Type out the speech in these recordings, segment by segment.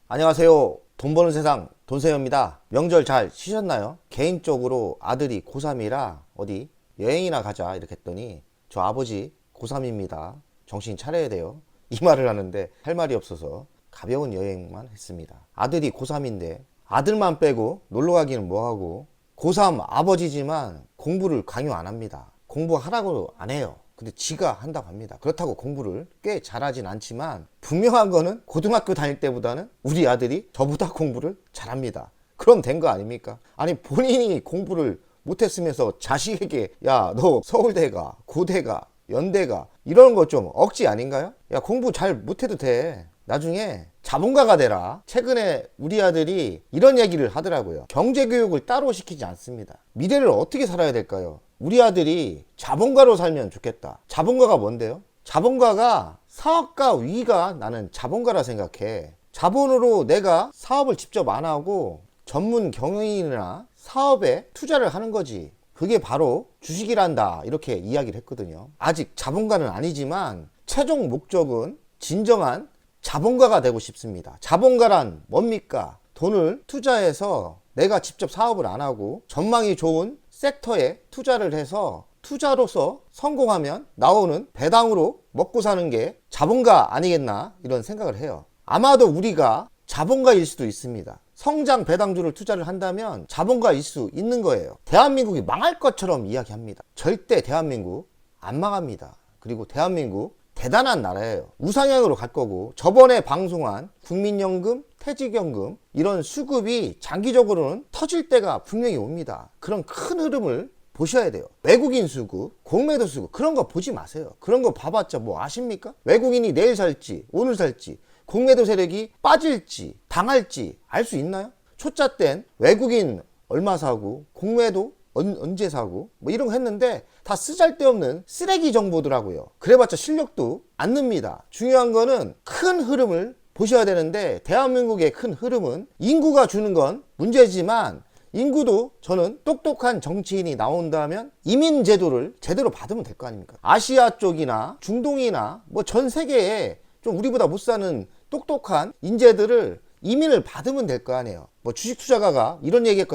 안녕하세요. 돈 버는 세상 돈세요입니다. 명절 잘 쉬셨나요? 개인적으로 아들이 고3이라 어디 여행이나 가자 이렇게 했더니 저 아버지 고3입니다. 정신 차려야 돼요. 이 말을 하는데 할 말이 없어서 가벼운 여행만 했습니다. 아들이 고3인데 아들만 빼고 놀러 가기는 뭐하고 고3 아버지지만 공부를 강요 안 합니다. 공부하라고 안 해요. 근데 지가 한다고 합니다. 그렇다고 공부를 꽤 잘하진 않지만 분명한 거는 고등학교 다닐 때보다는 우리 아들이 저보다 공부를 잘합니다. 그럼 된 거 아닙니까? 아니 본인이 공부를 못했으면서 자식에게 야 너 서울대 가 고대 가 연대 가 이런 거 좀 억지 아닌가요? 야 공부 잘 못해도 돼. 나중에 자본가가 되라. 최근에 우리 아들이 이런 얘기를 하더라고요. 경제교육을 따로 시키지 않습니다. 미래를 어떻게 살아야 될까요? 우리 아들이 자본가로 살면 좋겠다. 자본가가 뭔데요? 자본가가 사업가 위가 나는 자본가라 생각해. 자본으로 내가 사업을 직접 안 하고 전문 경영인이나 사업에 투자를 하는 거지. 그게 바로 주식이란다. 이렇게 이야기를 했거든요. 아직 자본가는 아니지만 최종 목적은 진정한 자본가가 되고 싶습니다. 자본가란 뭡니까? 돈을 투자해서 내가 직접 사업을 안 하고 전망이 좋은 섹터에 투자를 해서 투자로서 성공하면 나오는 배당으로 먹고 사는 게 자본가 아니겠나 이런 생각을 해요. 아마도 우리가 자본가일 수도 있습니다. 성장 배당주를 투자를 한다면 자본가일 수 있는 거예요. 대한민국이 망할 것처럼 이야기합니다. 절대 대한민국 안 망합니다. 그리고 대한민국 대단한 나라예요. 우상향으로 갈 거고 저번에 방송한 국민연금, 퇴직연금 이런 수급이 장기적으로는 터질 때가 분명히 옵니다. 그런 큰 흐름을 보셔야 돼요. 외국인 수급, 공매도 수급 그런 거 보지 마세요. 그런 거 봐봤자 뭐 아십니까? 외국인이 내일 살지 오늘 살지 공매도 세력이 빠질지 당할지 알 수 있나요? 초짜 땐 외국인 얼마 사고 공매도 언제 사고 뭐 이런 거 했는데 다 쓰잘데없는 쓰레기 정보더라고요. 그래봤자 실력도 안 늡니다. 중요한 거는 큰 흐름을 보셔야 되는데 대한민국의 큰 흐름은 인구가 주는 건 문제지만 인구도 저는 똑똑한 정치인이 나온다면 이민 제도를 제대로 받으면 될 거 아닙니까? 아시아 쪽이나 중동이나 뭐 전 세계에 좀 우리보다 못 사는 똑똑한 인재들을 이민을 받으면 될 거 아니에요. 뭐 주식 투자가가 이런 얘기할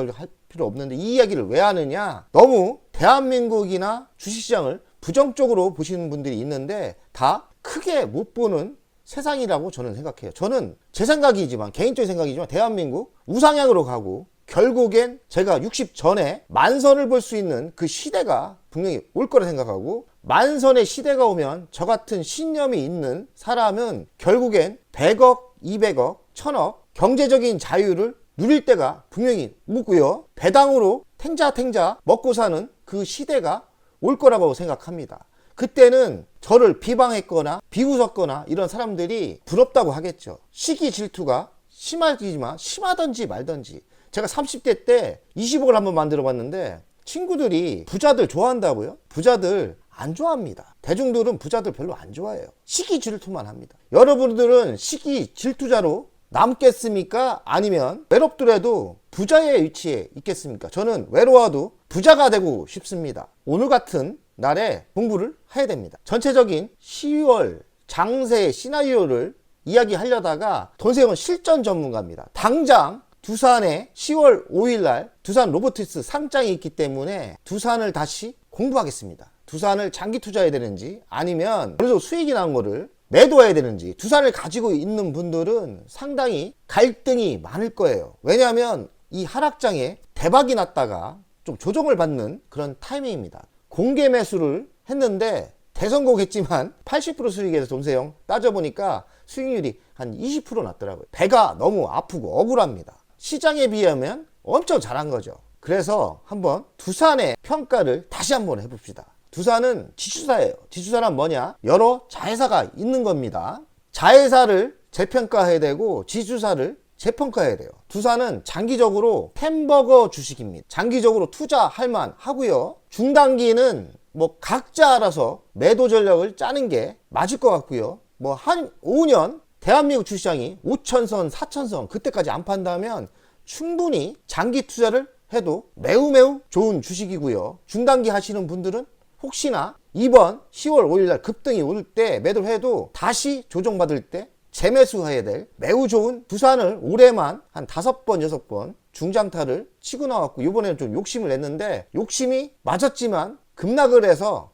필요 없는데 이 이야기를 왜 하느냐? 너무 대한민국이나 주식시장을 부정적으로 보시는 분들이 있는데 다 크게 못 보는 세상이라고 저는 생각해요. 저는 제 생각이지만 개인적인 생각이지만 대한민국 우상향으로 가고 결국엔 제가 60 전에 만선을 볼 수 있는 그 시대가 분명히 올 거라 생각하고 만선의 시대가 오면 저 같은 신념이 있는 사람은 결국엔 100억, 200억, 1000억 경제적인 자유를 누릴 때가 분명히 오고요. 배당으로 탱자탱자 먹고 사는 그 시대가 올 거라고 생각합니다. 그때는 저를 비방했거나 비웃었거나 이런 사람들이 부럽다고 하겠죠. 시기 질투가 심하지만 심하던지 말던지 제가 30대 때 20억을 한번 만들어 봤는데 친구들이 부자들 좋아한다고요? 부자들 안 좋아합니다. 대중들은 부자들 별로 안 좋아해요. 시기 질투만 합니다. 여러분들은 시기 질투자로 남겠습니까? 아니면 외롭더라도 부자의 위치에 있겠습니까? 저는 외로워도 부자가 되고 싶습니다. 오늘 같은 날에 공부를 해야 됩니다. 전체적인 12월 장세 시나리오를 이야기하려다가 돈세원 실전 전문가입니다. 당장 두산에 10월 5일날 두산 로보티스 상장이 있기 때문에 두산을 다시 공부하겠습니다. 두산을 장기 투자해야 되는지 아니면 어느 정도 수익이 나는 거를 매도해야 되는지 두산을 가지고 있는 분들은 상당히 갈등이 많을 거예요. 왜냐하면 이 하락장에 대박이 났다가 좀 조정을 받는 그런 타이밍입니다. 공개 매수를 했는데 대성공했지만 80% 수익에서 돈세영 따져보니까 수익률이 한 20% 났더라고요. 배가 너무 아프고 억울합니다. 시장에 비하면 엄청 잘한 거죠. 그래서 한번 두산의 평가를 다시 한번 해봅시다. 두산은 지주사예요. 지주사란 뭐냐? 여러 자회사가 있는 겁니다. 자회사를 재평가해야 되고 지주사를 재평가해야 돼요. 두산은 장기적으로 햄버거 주식입니다. 장기적으로 투자할 만 하고요. 중단기는 뭐 각자 알아서 매도 전략을 짜는 게 맞을 것 같고요. 뭐 한 5년 대한민국 주시장이 5천선, 4천선 그때까지 안 판다면 충분히 장기 투자를 해도 매우 좋은 주식이고요. 중단기 하시는 분들은 혹시나 이번 10월 5일날 급등이 올 때 매도를 해도 다시 조정받을 때 재매수해야 될 매우 좋은 두산을 올해만 한 5번 6번 중장타를 치고 나왔고, 이번에는 좀 욕심을 냈는데 욕심이 맞았지만 급락을 해서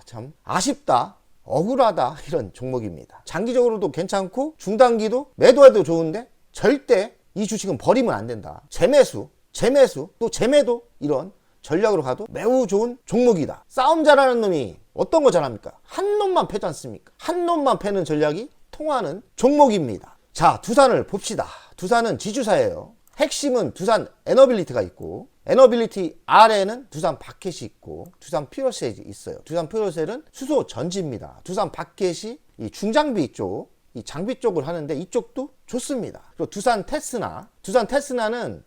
참 아쉽다, 억울하다, 이런 종목입니다. 장기적으로도 괜찮고 중단기도 매도해도 좋은데 절대 이 주식은 버리면 안 된다. 재매수 또 재매도 이런 전략으로 가도 매우 좋은 종목이다. 싸움 잘하는 놈이 어떤 거 잘합니까? 한 놈만 패지 않습니까? 한 놈만 패는 전략이 통하는 종목입니다. 자, 두산을 봅시다. 두산은 지주사예요. 핵심은 두산 에너빌리티가 있고, 에너빌리티 아래에는 두산 바켓이 있고, 두산 퓨어셀이 있어요. 두산 퓨어셀은 수소 전지입니다. 두산 바켓이 이 중장비 쪽, 이 장비 쪽을 하는데 이쪽도 좋습니다. 그리고 두산 테스나는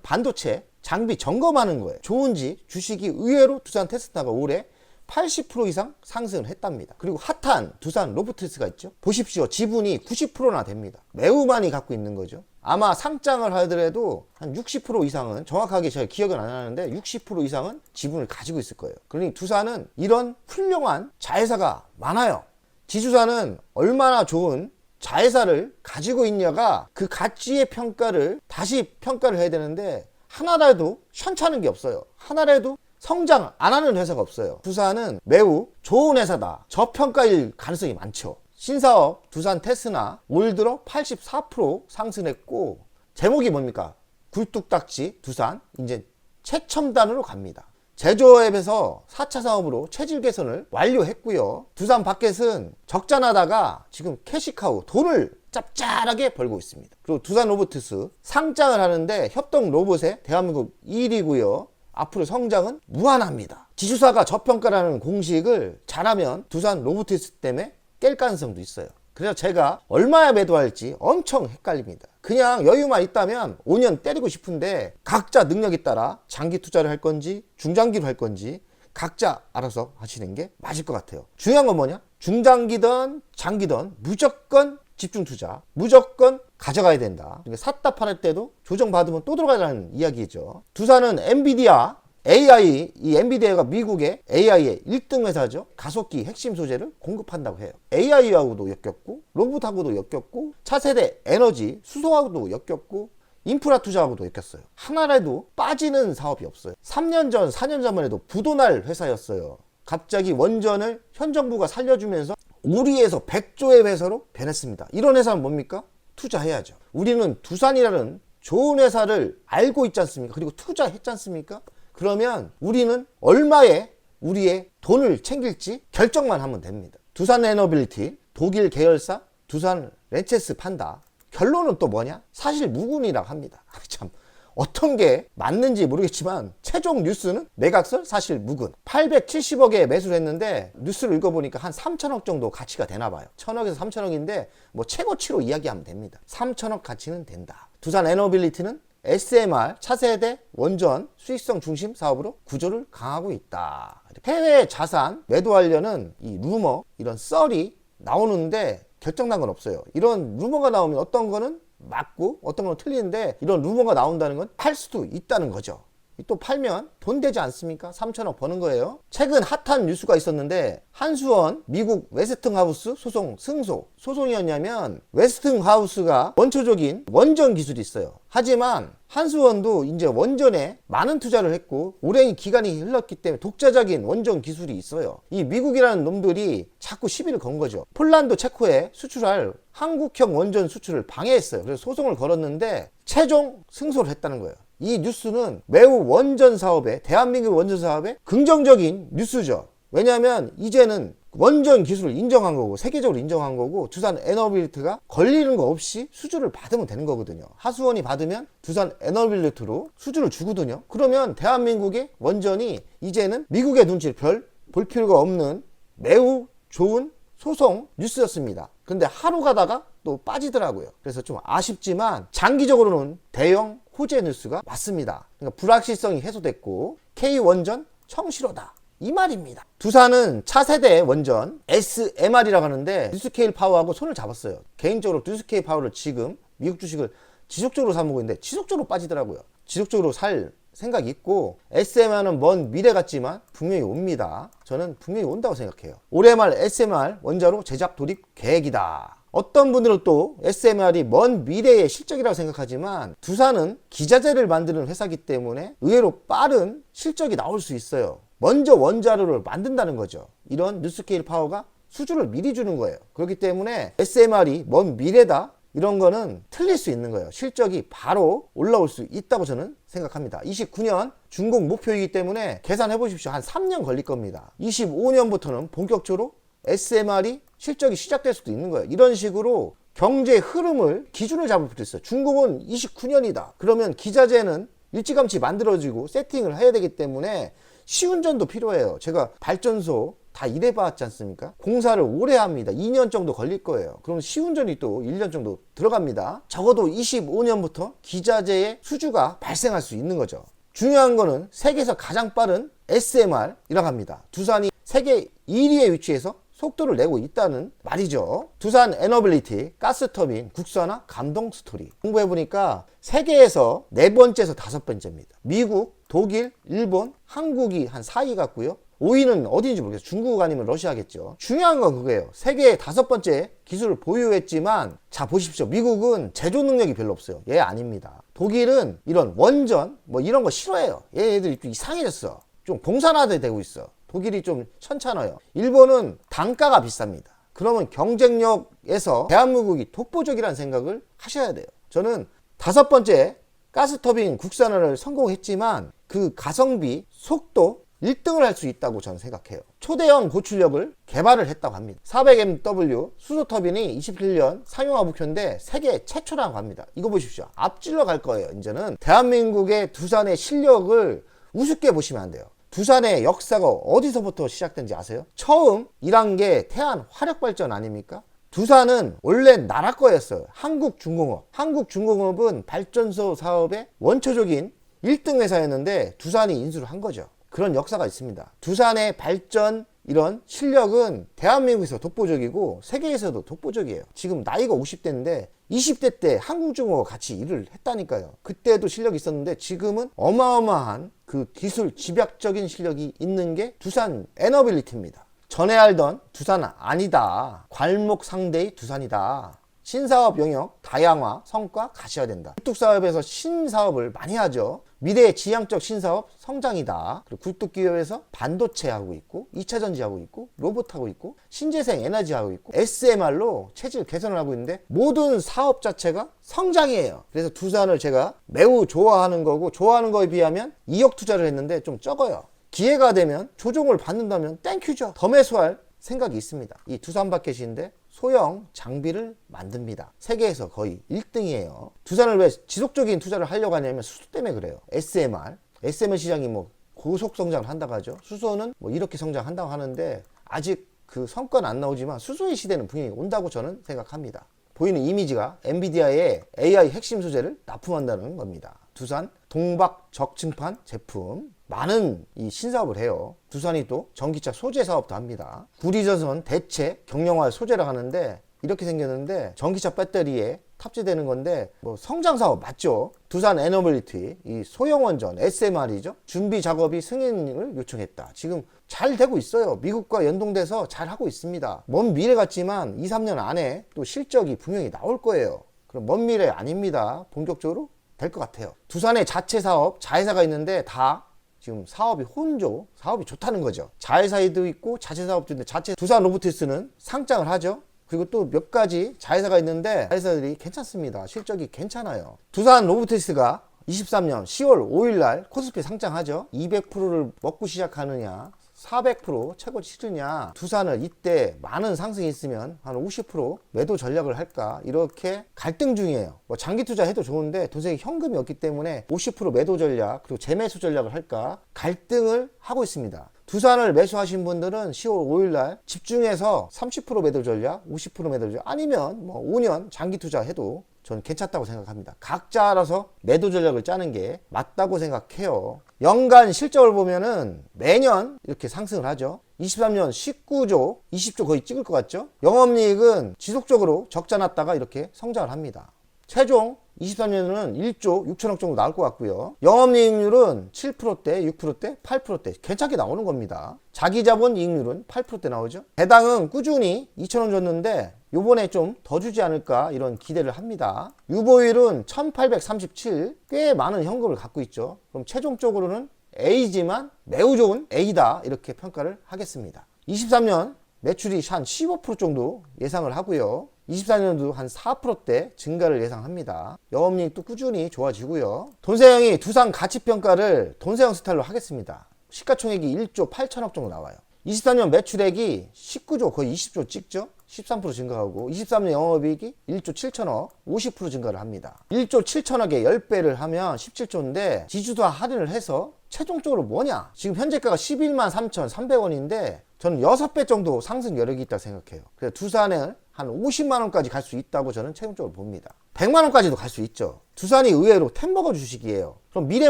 반도체 장비 점검하는 거예요. 좋은지 주식이 의외로 두산 테스나가 올해 80% 이상 상승을 했답니다. 그리고 핫한 두산 로보티스가 있죠. 보십시오. 지분이 90%나 됩니다. 매우 많이 갖고 있는 거죠. 아마 상장을 하더라도 한 60% 이상은, 정확하게 제가 기억은 안 나는데 60% 이상은 지분을 가지고 있을 거예요. 그러니 두산은 이런 훌륭한 자회사가 많아요. 지주사는 얼마나 좋은 자회사를 가지고 있냐가 그 가치의 평가를 다시 평가를 해야 되는데, 하나라도 현찮은 게 없어요. 하나라도 성장 안 하는 회사가 없어요. 두산은 매우 좋은 회사다. 저평가일 가능성이 많죠. 신사업 두산 테스나 올 들어 84% 상승했고, 제목이 뭡니까? 굴뚝딱지 두산 이제 최첨단으로 갑니다. 제조업에서 4차 사업으로 체질 개선을 완료했고요. 두산 바켓은 적자나다가 지금 캐시카우 돈을 짭짤하게 벌고 있습니다. 그리고 두산 로보티스 상장을 하는데 협동 로봇의 대한민국 1위고요. 앞으로 성장은 무한합니다. 지주사가 저평가라는 공식을 잘하면 두산 로보티스 때문에 깰 가능성도 있어요. 그래서 제가 얼마에 매도할지 엄청 헷갈립니다. 그냥 여유만 있다면 5년 때리고 싶은데 각자 능력에 따라 장기 투자를 할 건지 중장기로 할 건지 각자 알아서 하시는 게 맞을 것 같아요. 중요한 건 뭐냐? 중장기든 장기든 무조건 집중 투자, 무조건 가져가야 된다. 그러니까 샀다 팔을 때도 조정받으면 또 들어가라는 이야기죠. 두산은 엔비디아, AI, 이 엔비디아가 미국의 AI의 1등 회사죠. 가속기 핵심 소재를 공급한다고 해요. AI하고도 엮였고, 로봇하고도 엮였고, 차세대 에너지, 수소하고도 엮였고, 인프라 투자하고도 엮였어요. 하나라도 빠지는 사업이 없어요. 3년 전, 4년 전만 해도 부도날 회사였어요. 갑자기 원전을 현 정부가 살려주면서 우리에서 100조의 회사로 변했습니다. 이런 회사는 뭡니까? 투자해야죠. 우리는 두산이라는 좋은 회사를 알고 있지 않습니까? 그리고 투자했지 않습니까? 그러면 우리는 얼마에 우리의 돈을 챙길지 결정만 하면 됩니다. 두산 에너빌리티, 독일 계열사 두산 렌체스 판다. 결론은 또 뭐냐? 사실 무근이라고 합니다. 참 어떤 게 맞는지 모르겠지만 최종 뉴스는 매각설 사실 무근. 870억에 매수를 했는데 뉴스를 읽어보니까 한 3천억 정도 가치가 되나 봐요. 1천억에서 3천억인데 뭐 최고치로 이야기하면 됩니다. 3천억 가치는 된다. 두산 에너빌리티는 SMR 차세대 원전 수익성 중심 사업으로 구조를 강하고 있다. 해외 자산 매도하려는 이 루머, 이런 썰이 나오는데 결정난 건 없어요. 이런 루머가 나오면 어떤 거는 맞고 어떤 건 틀리는데, 이런 루머가 나온다는 건 팔 수도 있다는 거죠. 또 팔면 돈 되지 않습니까? 3천억 버는 거예요. 최근 핫한 뉴스가 있었는데, 한수원 미국 웨스팅하우스 소송 승소. 소송이었냐면 웨스팅하우스가 원초적인 원전 기술이 있어요. 하지만 한수원도 이제 원전에 많은 투자를 했고 오랜 기간이 흘렀기 때문에 독자적인 원전 기술이 있어요. 이 미국이라는 놈들이 자꾸 시비를 건 거죠. 폴란드, 체코에 수출할 한국형 원전 수출을 방해했어요. 그래서 소송을 걸었는데 최종 승소를 했다는 거예요. 이 뉴스는 매우 원전 사업에, 대한민국 원전 사업에 긍정적인 뉴스죠. 왜냐하면 이제는 원전 기술을 인정한 거고 세계적으로 인정한 거고, 두산 에너빌리티가 걸리는 거 없이 수주를 받으면 되는 거거든요. 하수원이 받으면 두산 에너빌리티로 수주를 주거든요. 그러면 대한민국의 원전이 이제는 미국의 눈치를 별 볼 필요가 없는 매우 좋은 소송 뉴스였습니다. 근데 하루 가다가 또 빠지더라고요. 그래서 좀 아쉽지만 장기적으로는 대형 호재 뉴스가 맞습니다. 그러니까 불확실성이 해소됐고 K원전 청실호다, 이 말입니다. 두산은 차세대 원전 SMR이라고 하는데 뉴스케일 파워하고 손을 잡았어요. 개인적으로 뉴스케일 파워를 지금 미국 주식을 지속적으로 사먹고 있는데 지속적으로 빠지더라고요. 지속적으로 살 생각이 있고, SMR은 먼 미래 같지만 분명히 옵니다. 저는 분명히 온다고 생각해요. 올해 말 SMR 원자로 제작 돌입 계획이다. 어떤 분들은 또 SMR이 먼 미래의 실적이라고 생각하지만 두산은 기자재를 만드는 회사이기 때문에 의외로 빠른 실적이 나올 수 있어요. 먼저 원자료를 만든다는 거죠. 이런 뉴스케일 파워가 수주를 미리 주는 거예요. 그렇기 때문에 SMR이 먼 미래다, 이런 거는 틀릴 수 있는 거예요. 실적이 바로 올라올 수 있다고 저는 생각합니다. 29년 준공 목표이기 때문에 계산해 보십시오. 한 3년 걸릴 겁니다. 25년부터는 본격적으로 SMR이 실적이 시작될 수도 있는 거예요. 이런 식으로 경제 흐름을 기준을 잡을 필요 있어요. 중공은 29년이다. 그러면 기자재는 일찌감치 만들어지고 세팅을 해야 되기 때문에 시운전도 필요해요. 제가 발전소 다 일해봤지 않습니까? 공사를 오래 합니다. 2년 정도 걸릴 거예요. 그럼 시운전이 또 1년 정도 들어갑니다. 적어도 25년부터 기자재의 수주가 발생할 수 있는 거죠. 중요한 거는 세계에서 가장 빠른 SMR이라고 합니다. 두산이 세계 1위에 위치해서 속도를 내고 있다는 말이죠. 두산 에너빌리티, 가스터빈, 국산화, 감동 스토리. 공부해보니까 세계에서 4번째에서 5번째입니다. 미국, 독일, 일본, 한국이 한 4위 같고요. 5위는 어디인지 모르겠어요. 중국 아니면 러시아겠죠. 중요한 건 그거예요. 세계 5번째 기술을 보유했지만, 자 보십시오. 미국은 제조 능력이 별로 없어요. 얘 아닙니다. 독일은 이런 원전 뭐 이런 거 싫어해요. 얘네들이 좀 이상해졌어. 좀 공산화돼 되고 있어. 독일이 좀 천찮아요. 일본은 단가가 비쌉니다. 그러면 경쟁력에서 대한민국이 독보적이라는 생각을 하셔야 돼요. 저는 5번째 가스터빈 국산화를 성공했지만 그 가성비, 속도 1등을 할 수 있다고 저는 생각해요. 초대형 고출력을 개발을 했다고 합니다. 400MW 수소터빈이 27년 상용화 목표인데 세계 최초라고 합니다. 이거 보십시오. 앞질러 갈 거예요. 이제는 대한민국의 두산의 실력을 우습게 보시면 안 돼요. 두산의 역사가 어디서부터 시작된지 아세요? 처음 일한 게 태안 화력발전 아닙니까? 두산은 원래 나라 거였어요. 한국중공업. 한국중공업은 발전소 사업의 원초적인 1등 회사였는데 두산이 인수를 한 거죠. 그런 역사가 있습니다. 두산의 발전 이런 실력은 대한민국에서 독보적이고 세계에서도 독보적이에요. 지금 나이가 50대인데 20대 때 한국중공업 같이 일을 했다니까요. 그때도 실력이 있었는데 지금은 어마어마한 그 기술 집약적인 실력이 있는 게 두산 에너빌리티입니다. 전에 알던 두산 아니다. 괄목 상대의 두산이다. 신사업 영역 다양화 성과 가셔야 된다. 굴뚝사업에서 신사업을 많이 하죠. 미래의 지향적 신사업 성장이다. 그리고 굴뚝기업에서 반도체 하고 있고 2차전지 하고 있고 로봇 하고 있고 신재생 에너지 하고 있고 SMR로 체질 개선을 하고 있는데 모든 사업 자체가 성장이에요. 그래서 두산을 제가 매우 좋아하는 거고, 좋아하는 거에 비하면 2억 투자를 했는데 좀 적어요. 기회가 되면 조종을 받는다면 땡큐죠. 더 매수할 생각이 있습니다. 이 두산바켓인데 소형 장비를 만듭니다. 세계에서 거의 1등이에요. 두산을 왜 지속적인 투자를 하려고 하냐면 수소 때문에 그래요. SMR 시장이 뭐 고속 성장을 한다고 하죠. 수소는 뭐 이렇게 성장한다고 하는데 아직 그 성과는 안 나오지만 수소의 시대는 분명히 온다고 저는 생각합니다. 보이는 이미지가 엔비디아의 AI 핵심 소재를 납품한다는 겁니다. 두산 동박 적층판 제품 많은 이 신사업을 해요. 두산이 또 전기차 소재 사업도 합니다. 구리전선 대체 경량화 소재라고 하는데 이렇게 생겼는데 전기차 배터리에 탑재되는 건데 뭐 성장 사업 맞죠? 두산 에너빌리티 이 소형 원전 SMR이죠. 준비 작업이 승인을 요청했다. 지금 잘 되고 있어요. 미국과 연동돼서 잘 하고 있습니다. 먼 미래 같지만 2, 3년 안에 또 실적이 분명히 나올 거예요. 그럼 먼 미래 아닙니다. 본격적으로 될 것 같아요. 두산의 자체 사업, 자회사가 있는데 다 지금 사업이 혼조, 사업이 좋다는 거죠. 자회사도 있고 자체 사업도 있는데 자체 두산 로보티스는 상장을 하죠. 그리고 또 몇 가지 자회사가 있는데 자회사들이 괜찮습니다. 실적이 괜찮아요. 두산 로보티스가 23년 10월 5일 날 코스피 상장하죠. 200%를 먹고 시작하느냐 400% 최고 치르냐, 두산을 이때 많은 상승이 있으면 한 50% 매도 전략을 할까, 이렇게 갈등 중이에요. 뭐 장기 투자해도 좋은데 도저히 현금이 없기 때문에 50% 매도 전략 그리고 재매수 전략을 할까 갈등을 하고 있습니다. 두산을 매수하신 분들은 10월 5일날 집중해서 30% 매도 전략, 50% 매도 전략, 아니면 뭐 5년 장기 투자해도 저는 괜찮다고 생각합니다. 각자 알아서 매도 전략을 짜는 게 맞다고 생각해요. 연간 실적을 보면은 매년 이렇게 상승을 하죠. 23년 19조, 20조 거의 찍을 것 같죠? 영업이익은 지속적으로 적자 났다가 이렇게 성장을 합니다. 최종 23년에는 1조 6천억 정도 나올 것 같고요. 영업이익률은 7%대, 6%대, 8%대 괜찮게 나오는 겁니다. 자기자본 이익률은 8%대 나오죠. 배당은 꾸준히 2천원 줬는데 요번에 좀 더 주지 않을까 이런 기대를 합니다. 유보율은 1837, 꽤 많은 현금을 갖고 있죠. 그럼 최종적으로는 A지만 매우 좋은 A다 이렇게 평가를 하겠습니다. 23년 매출이 한 15% 정도 예상을 하고요. 24년도 한 4%대 증가를 예상합니다. 영업이익도 꾸준히 좋아지고요. 돈세영이 두산 가치평가를 돈세영 스타일로 하겠습니다. 시가총액이 1조 8천억 정도 나와요. 23년 매출액이 19조 거의 20조 찍죠. 13% 증가하고 23년 영업이익이 1조 7천억 50% 증가를 합니다. 1조 7천억에 10배를 하면 17조인데 지주사 할인을 해서 최종적으로 뭐냐, 지금 현재가가 11만 3,300원인데 저는 6배 정도 상승 여력이 있다고 생각해요. 그래서 두산을 한 50만원까지 갈 수 있다고 저는 최종적으로 봅니다. 100만원까지도 갈 수 있죠. 두산이 의외로 템버거 주식이에요. 그럼 미래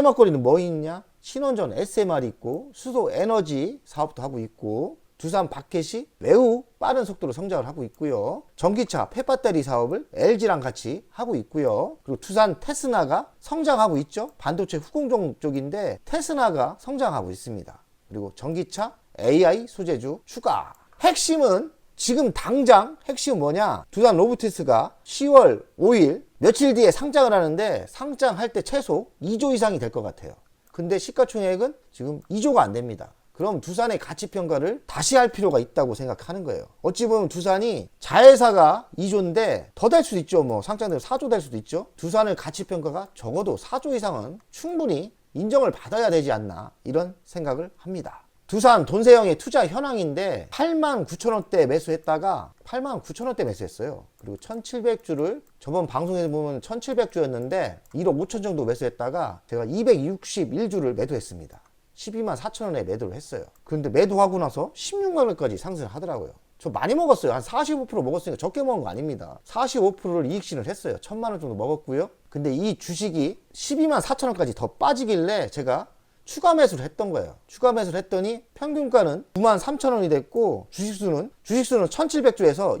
먹거리는 뭐 있냐? 신원전 SMR이 있고 수소 에너지 사업도 하고 있고 두산 바켓이 매우 빠른 속도로 성장을 하고 있고요. 전기차 폐배터리 사업을 LG랑 같이 하고 있고요. 그리고 두산 테스나가 성장하고 있죠. 반도체 후공정 쪽인데 테스나가 성장하고 있습니다. 그리고 전기차 AI 소재주 추가. 핵심은 지금 당장 핵심은 뭐냐? 두산 로보티스가 10월 5일 며칠 뒤에 상장을 하는데 상장할 때 최소 2조 이상이 될 것 같아요. 근데 시가총액은 지금 2조가 안 됩니다. 그럼 두산의 가치평가를 다시 할 필요가 있다고 생각하는 거예요. 어찌 보면 두산이 자회사가 2조인데 더 될 수도 있죠. 뭐 상장되면 4조 될 수도 있죠. 두산의 가치평가가 적어도 4조 이상은 충분히 인정을 받아야 되지 않나 이런 생각을 합니다. 두산 돈세영의 투자 현황인데 89,000원대 매수했다가 89,000원대 매수했어요. 그리고 1,700주를 저번 방송에서 보면 1,700주였는데 1억 5천 정도 매수했다가 제가 261주를 매도했습니다. 12만 4천원에 매도를 했어요. 그런데 매도하고 나서 16만원까지 상승을 하더라고요. 저 많이 먹었어요. 한 45% 먹었으니까 적게 먹은 거 아닙니다. 45%를 이익신을 했어요. 1,000만원 정도 먹었고요. 근데 이 주식이 12만 4천원까지 더 빠지길래 제가 추가 매수를 했던 거예요. 추가 매수를 했더니 평균가는 9만 3천원이 됐고 주식수는 1,700주에서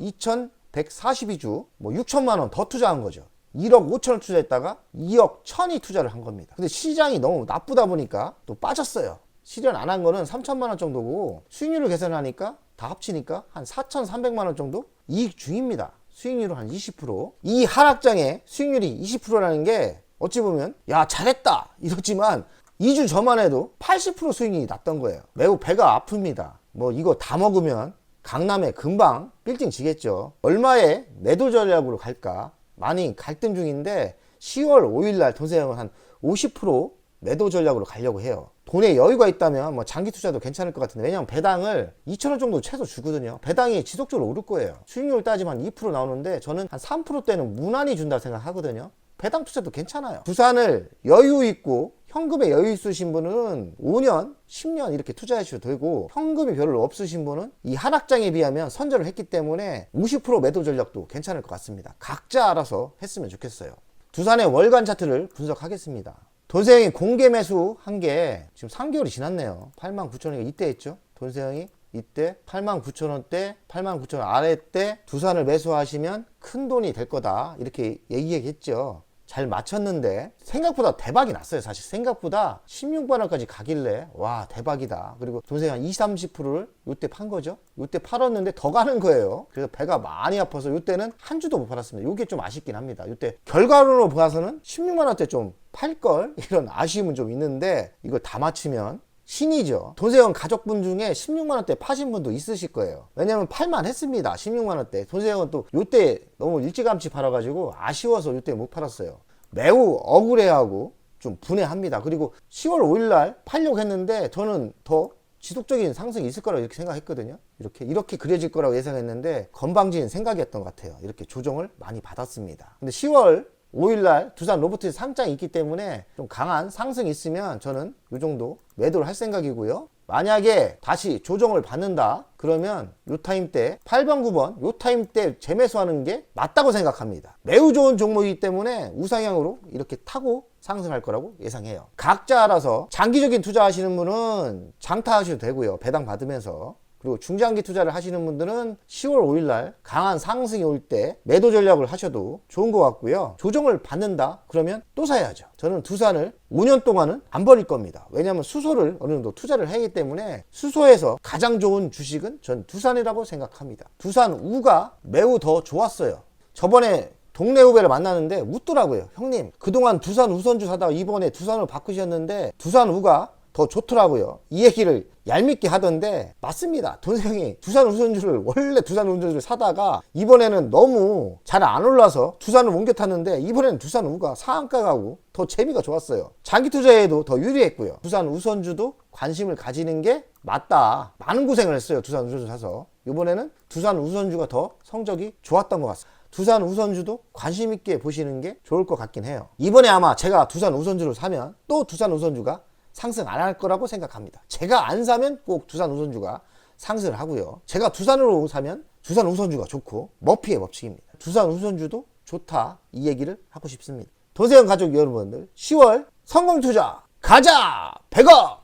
2,142주 뭐 6천만원 더 투자한 거죠. 1억 5천원 투자했다가 2억 1천이 투자를 한 겁니다. 근데 시장이 너무 나쁘다 보니까 또 빠졌어요. 실현 안 한 거는 3천만원 정도고 수익률을 계산하니까 다 합치니까 한 4,300만원 정도 이익 중입니다. 수익률은 한 20%. 이 하락장에 수익률이 20%라는 게 어찌 보면 야 잘했다 이렇지만 2주 전만 해도 80% 수익률이 났던 거예요. 매우 배가 아픕니다. 뭐 이거 다 먹으면 강남에 금방 빌딩 지겠죠. 얼마에 매도 전략으로 갈까 많이 갈등 중인데 10월 5일날 돈세영은 한 50% 매도 전략으로 가려고 해요. 돈에 여유가 있다면 뭐 장기 투자도 괜찮을 것 같은데 왜냐면 배당을 2,000원 정도 최소 주거든요. 배당이 지속적으로 오를 거예요. 수익률 따지면 2% 나오는데 저는 한 3%대는 무난히 준다고 생각하거든요. 배당 투자도 괜찮아요. 부산을 여유 있고 현금에 여유 있으신 분은 5년, 10년 이렇게 투자하셔도 되고 현금이 별로 없으신 분은 이 하락장에 비하면 선절을 했기 때문에 50% 매도 전략도 괜찮을 것 같습니다. 각자 알아서 했으면 좋겠어요. 두산의 월간 차트를 분석하겠습니다. 돈세영이 공개 매수한 게 지금 3개월이 지났네요. 89,000원이 이때 했죠. 돈세영이 이때 89,000원대, 89,000원 아래 때 두산을 매수하시면 큰 돈이 될 거다 이렇게 얘기했죠. 잘 맞췄는데 생각보다 대박이 났어요. 사실 생각보다 16만원까지 가길래 와 대박이다. 그리고 돈세영 한 20, 30%를 요때 판 거죠. 요때 팔았는데 더 가는 거예요. 그래서 배가 많이 아파서 요때는 한 주도 못 팔았습니다. 요게 좀 아쉽긴 합니다. 요때 결과론으로 봐서는 16만원대 좀 팔걸 이런 아쉬움은 좀 있는데 이걸 다 맞추면 신이죠. 돈세영 가족분 중에 16만원대 파신 분도 있으실 거예요. 왜냐면 팔만 했습니다. 16만원대. 돈세영은 또 요때 너무 일찌감치 팔아가지고 아쉬워서 요때 못 팔았어요. 매우 억울해하고 좀 분해합니다. 그리고 10월 5일날 팔려고 했는데 저는 더 지속적인 상승이 있을 거라고 이렇게 생각했거든요. 이렇게 그려질 거라고 예상했는데 건방진 생각이었던 것 같아요. 이렇게 조정을 많이 받았습니다. 근데 10월 5일날 두산 로보티스 상장이 있기 때문에 좀 강한 상승이 있으면 저는 이 정도 매도를 할 생각이고요. 만약에 다시 조정을 받는다 그러면 요 타임 때 8번 9번 요 타임 때 재매수하는 게 맞다고 생각합니다. 매우 좋은 종목이기 때문에 우상향으로 이렇게 타고 상승할 거라고 예상해요. 각자 알아서 장기적인 투자하시는 분은 장타하셔도 되고요. 배당 받으면서. 그리고 중장기 투자를 하시는 분들은 10월 5일 날 강한 상승이 올 때 매도 전략을 하셔도 좋은 것 같고요. 조정을 받는다 그러면 또 사야죠. 저는 두산을 5년 동안은 안 버릴 겁니다. 왜냐하면 수소를 어느 정도 투자를 하기 때문에 수소에서 가장 좋은 주식은 전 두산이라고 생각합니다. 두산우가 매우 더 좋았어요. 저번에 동네 후배를 만나는데 웃더라고요. 형님, 그동안 두산 우선주 사다가 이번에 두산으로 바꾸셨는데 두산우가 더 좋더라고요. 이 얘기를 얄밉게 하던데 맞습니다. 돈생이 두산 우선주를 원래 두산 우선주를 사다가 이번에는 너무 잘 안 올라서 두산을 옮겨 탔는데 이번에는 두산우가 상한가 가고 더 재미가 좋았어요. 장기 투자에도 더 유리했고요. 두산 우선주도 관심을 가지는 게 맞다. 많은 고생을 했어요. 두산 우선주 사서. 이번에는 두산 우선주가 더 성적이 좋았던 것 같습니다. 두산 우선주도 관심 있게 보시는 게 좋을 것 같긴 해요. 이번에 아마 제가 두산 우선주를 사면 또 두산 우선주가 상승 안 할 거라고 생각합니다. 제가 안 사면 꼭 두산 우선주가 상승을 하고요. 제가 두산으로 사면 두산 우선주가 좋고 머피의 법칙입니다. 두산 우선주도 좋다 이 얘기를 하고 싶습니다. 도세형 가족 여러분들 10월 성공투자 가자 100억